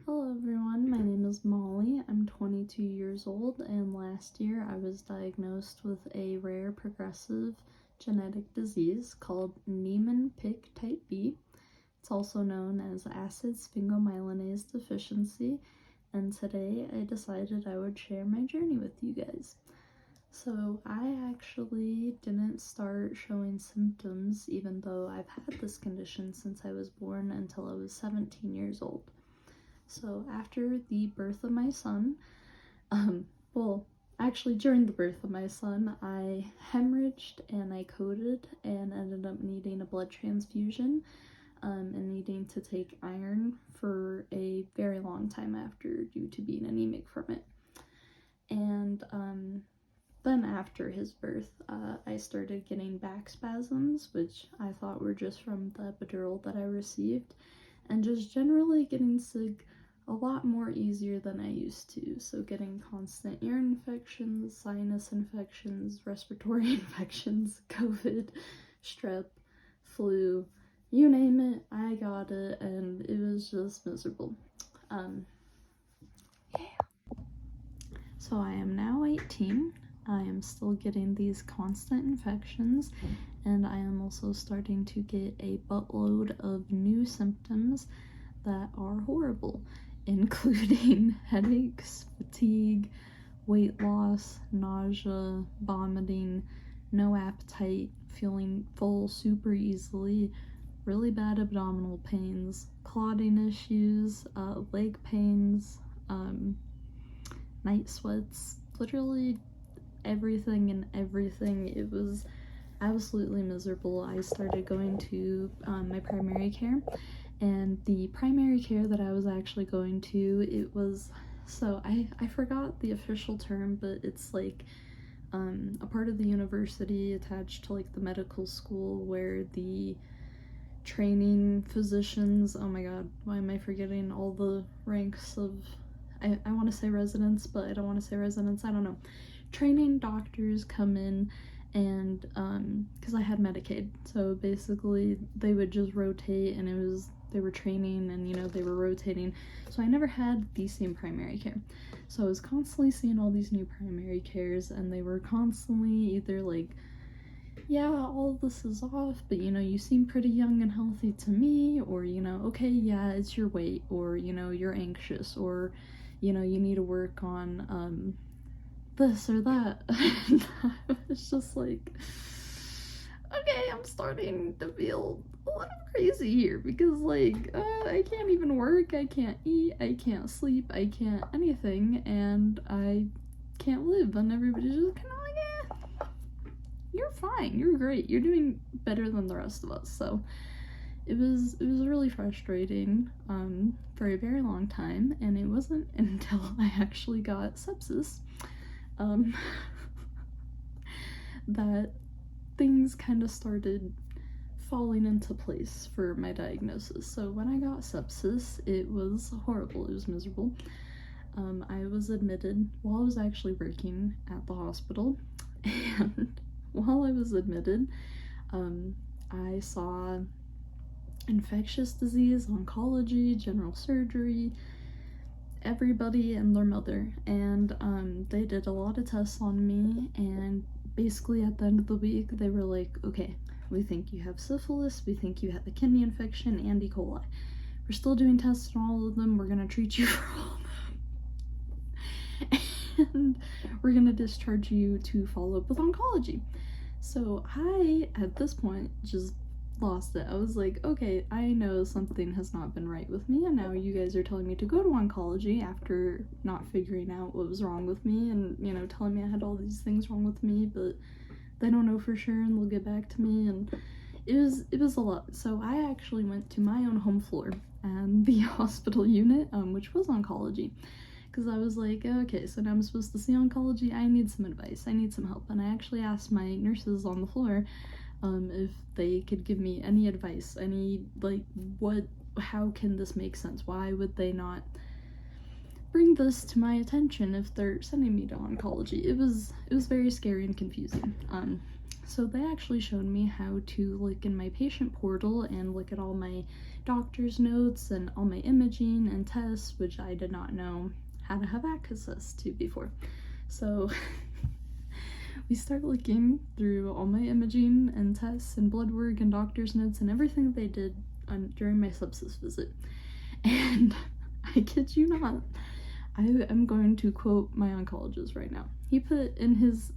Hello everyone, my name is Molly. I'm 22 years old, and last year I was diagnosed with a rare progressive genetic disease called Niemann-Pick type B. It's also known as acid sphingomyelinase deficiency, and today I decided I would share my journey with you guys. So I actually didn't start showing symptoms even though I've had this condition since I was born until I was 17 years old. So after the birth of my son, during the birth of my son, I hemorrhaged and I coded and ended up needing a blood transfusion and needing to take iron for a very long time after due to being anemic from it. And then after his birth, I started getting back spasms, which I thought were just from the epidural that I received, and just generally getting sick a lot more easier than I used to. So getting constant ear infections, sinus infections, respiratory infections, COVID, strep, flu, you name it, I got it, and it was just miserable. So I am now 18. I am still getting these constant infections, and I am also starting to get a buttload of new symptoms that are horrible, including headaches, fatigue, weight loss, nausea, vomiting, no appetite, feeling full super easily, really bad abdominal pains, clotting issues, leg pains, night sweats, literally everything and everything. It was absolutely miserable. I started going to my primary care, and the primary care that I was actually going to, it was, so I forgot the official term, but it's like a part of the university attached to like the medical school where the training physicians, oh my god, why am I forgetting all the ranks of, I want to say residents, but I don't want to say residents, I don't know. Training doctors come in, and because I had Medicaid, so basically they would just rotate, and they were training, and they were rotating, so I never had the same primary care. So I was constantly seeing all these new primary cares, and they were constantly either like, yeah, all of this is off, but you seem pretty young and healthy to me, or okay, yeah, it's your weight, or you're anxious, or you need to work on this or that. And I was just like, okay, I'm starting to feel a little crazy here, because like I can't even work, I can't eat, I can't sleep, I can't anything, and I can't live, and everybody's just kind of like, you're fine, you're great, you're doing better than the rest of us. So it was really frustrating for a very long time, and it wasn't until I actually got sepsis that things kind of started falling into place for my diagnosis. So when I got sepsis, it was horrible, it was miserable. I was admitted while I was actually working at the hospital, and while I was admitted, I saw infectious disease, oncology, general surgery, everybody and their mother, and they did a lot of tests on me, and basically at the end of the week they were like, okay, we think you have syphilis, we think you have a kidney infection and E. coli. We're still doing tests on all of them, we're gonna treat you for all of them, and we're gonna discharge you to follow up with oncology. So I, at this point, just lost it. I was like, okay, I know something has not been right with me, and now you guys are telling me to go to oncology after not figuring out what was wrong with me, and telling me I had all these things wrong with me, but they don't know for sure, and they'll get back to me, and it was a lot. So I actually went to my own home floor and the hospital unit, which was oncology, because I was like, okay, so now I'm supposed to see oncology, I need some advice, I need some help. And I actually asked my nurses on the floor if they could give me any advice, any like, how can this make sense, why would they not bring this to my attention if they're sending me to oncology. It was very scary and confusing. So they actually showed me how to look in my patient portal and look at all my doctor's notes and all my imaging and tests, which I did not know how to have access to before. So we start looking through all my imaging and tests and blood work and doctor's notes and everything they did during my sepsis visit. And I kid you not, I am going to quote my oncologist right now. He put in his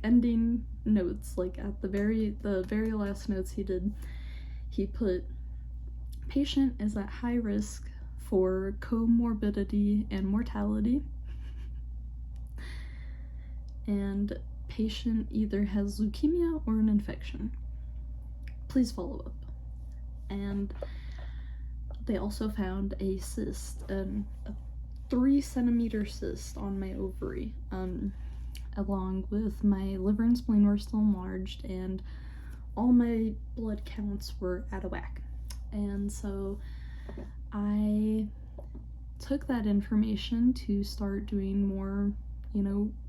ending notes, at the very last notes he did, he put, patient is at high risk for comorbidity and mortality, and patient either has leukemia or an infection. Please follow up. And they also found a cyst, a 3-centimeter cyst on my ovary, along with my liver and spleen were still enlarged, and all my blood counts were out of whack. And so I took that information to start doing more,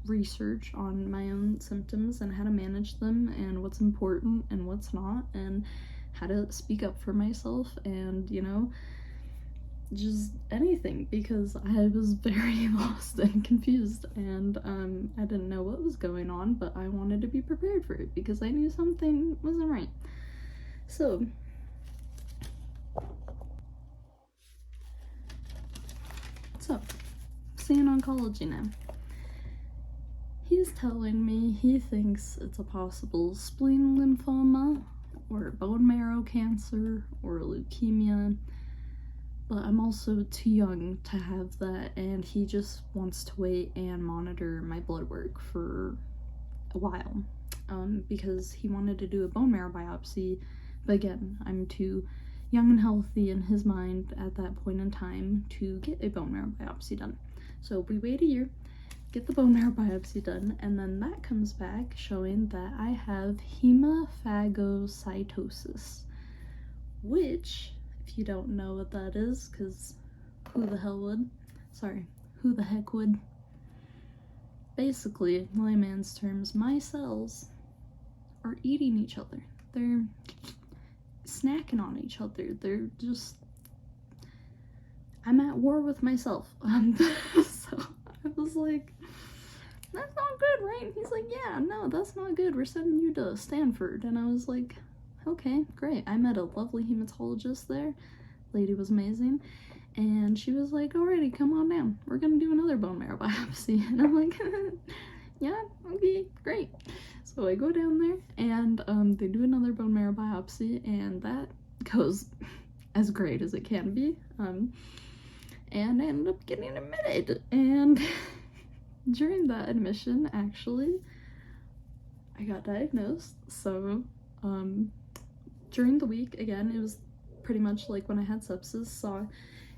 research on my own symptoms and how to manage them and what's important and what's not, and how to speak up for myself, and, just anything, because I was very lost and confused, and I didn't know what was going on, but I wanted to be prepared for it because I knew something wasn't right. So seeing oncology now. He's telling me he thinks it's a possible spleen lymphoma or bone marrow cancer or leukemia, but I'm also too young to have that, and he just wants to wait and monitor my blood work for a while, because he wanted to do a bone marrow biopsy, but again, I'm too young and healthy in his mind at that point in time to get a bone marrow biopsy done. So we wait a year, get the bone marrow biopsy done, and then that comes back showing that I have hemophagocytosis, which, if you don't know what that is, because who the heck would? Basically, in layman's terms, my cells are eating each other. They're snacking on each other. They're just, I'm at war with myself. So I was like, that's not good, right? He's like, yeah, no, that's not good. We're sending you to Stanford. And I was like, okay, great. I met a lovely hematologist there. Lady was amazing. And she was like, alrighty, come on down. We're gonna do another bone marrow biopsy. And I'm like, yeah, okay, great. So I go down there, and they do another bone marrow biopsy, and that goes as great as it can be. And I ended up getting admitted. And during that admission, actually, I got diagnosed. So during the week, again, it was pretty much like when I had sepsis, saw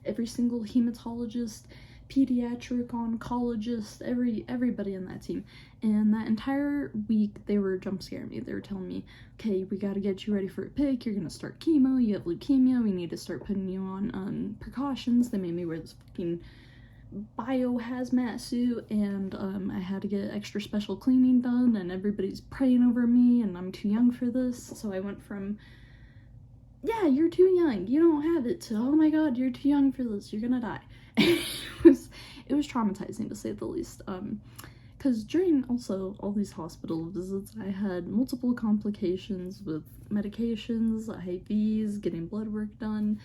every single hematologist, pediatric oncologist, everybody in that team. And that entire week, they were jump scaring me. They were telling me, okay, we gotta get you ready for a pick, you're gonna start chemo, you have leukemia, we need to start putting you on precautions. They made me wear this fucking biohazmat suit, and I had to get extra special cleaning done, and everybody's praying over me, and I'm too young for this. So I went from, yeah, you're too young, you don't have it, to, oh my god, you're too young for this, you're gonna die. It was traumatizing, to say the least, because during also all these hospital visits, I had multiple complications with medications, IVs, getting blood work done,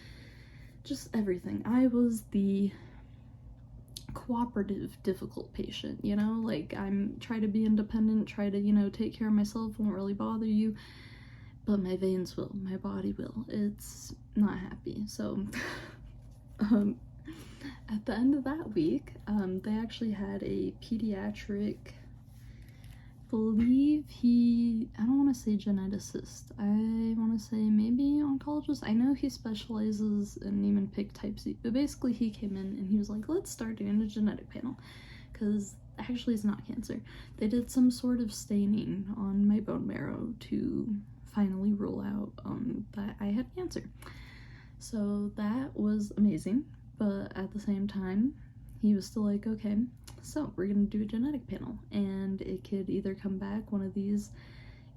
just everything. I was the cooperative, difficult patient, I'm try to be independent, try to, take care of myself, won't really bother you, but my veins will, my body will. It's not happy. So at the end of that week, they actually had a pediatric, believe I don't want to say geneticist, I want to say maybe oncologist. I know he specializes in Niemann-Pick type C, but basically he came in and he was like, let's start doing a genetic panel, because actually it's not cancer. They did some sort of staining on my bone marrow to finally rule out that I had cancer. So that was amazing, but at the same time, he was still like, okay, so we're gonna do a genetic panel, and it could either come back one of these,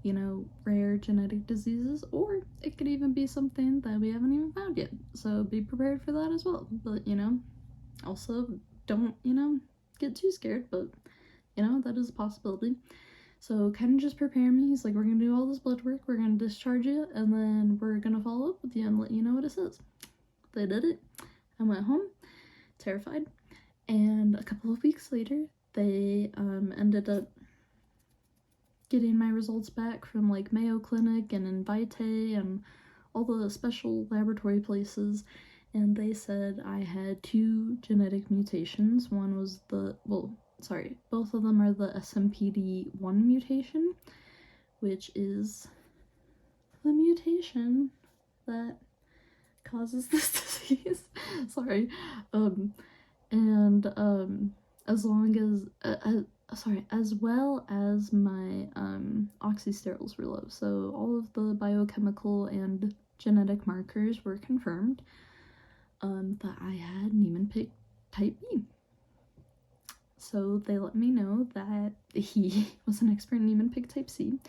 you know, rare genetic diseases, or it could even be something that we haven't even found yet. So be prepared for that as well. But, you know, also don't, you know, get too scared, but, you know, that is a possibility. So kind of just prepare me. He's like, we're gonna do all this blood work, we're gonna discharge you, and then we're gonna follow up with you and let you know what it says. They did it. I went home, terrified, and a couple of weeks later, they ended up getting my results back from like Mayo Clinic and Invite and all the special laboratory places, and they said I had 2 genetic mutations. One was both of them are the SMPD1 mutation, which is the mutation that causes this disease. Sorry. As well as my oxysterols were low. So all of the biochemical and genetic markers were confirmed that I had Niemann-Pick type B. So they let me know that he was an expert in Niemann-Pick type C,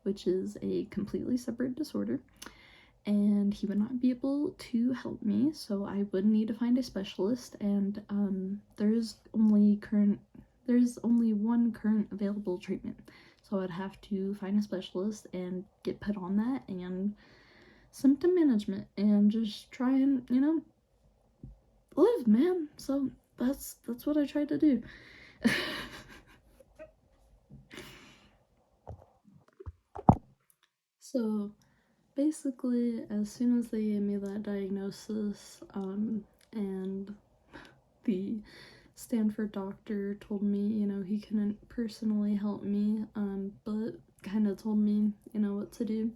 which is a completely separate disorder, and he would not be able to help me, so I would need to find a specialist, and there's only one current available treatment, so I'd have to find a specialist and get put on that and symptom management and just try and, you know, live, man. So that's what I tried to do. So basically, as soon as they gave me that diagnosis, and the Stanford doctor told me, you know, he couldn't personally help me, but kind of told me, you know, what to do,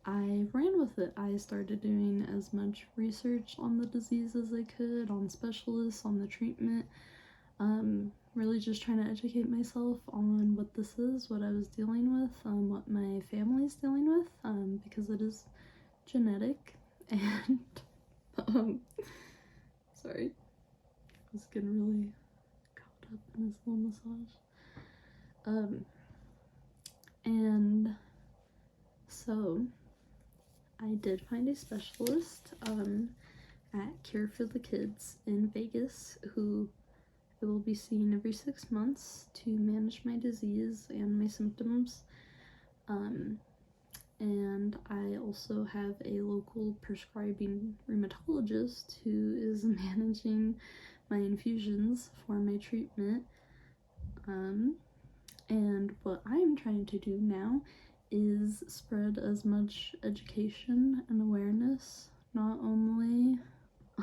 I ran with it. I started doing as much research on the disease as I could, on specialists, on the treatment, really just trying to educate myself on what this is, what I was dealing with, what my family's dealing with, because it is genetic, and, sorry, I was getting really caught up in this little massage, and so I did find a specialist, at Cure for the Kids in Vegas, who I will be seeing every 6 months to manage my disease and my symptoms. And I also have a local prescribing rheumatologist who is managing my infusions for my treatment. And what I'm trying to do now is spread as much education and awareness, not only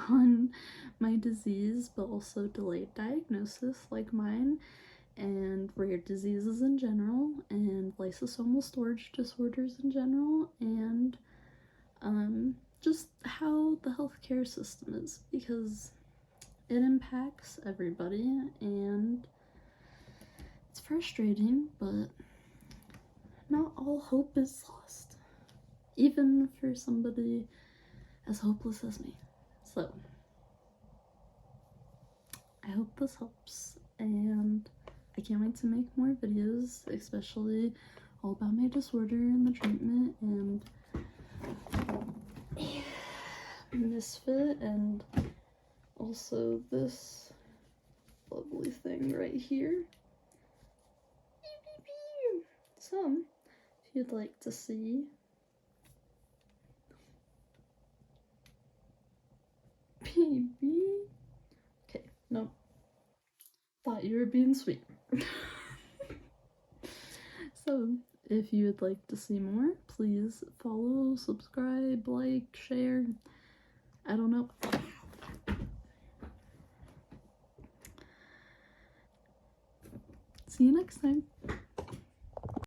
on my disease, but also delayed diagnosis like mine, and rare diseases in general, and lysosomal storage disorders in general, and just how the healthcare system is, because it impacts everybody, and it's frustrating, but not all hope is lost, even for somebody as hopeless as me. So I hope this helps, and I can't wait to make more videos, especially all about my disorder and the treatment, and Misfit, and also this lovely thing right here. So, if you'd like to see baby. Okay, no. Thought you were being sweet. So, if you would like to see more, please follow, subscribe, like, share. I don't know. See you next time.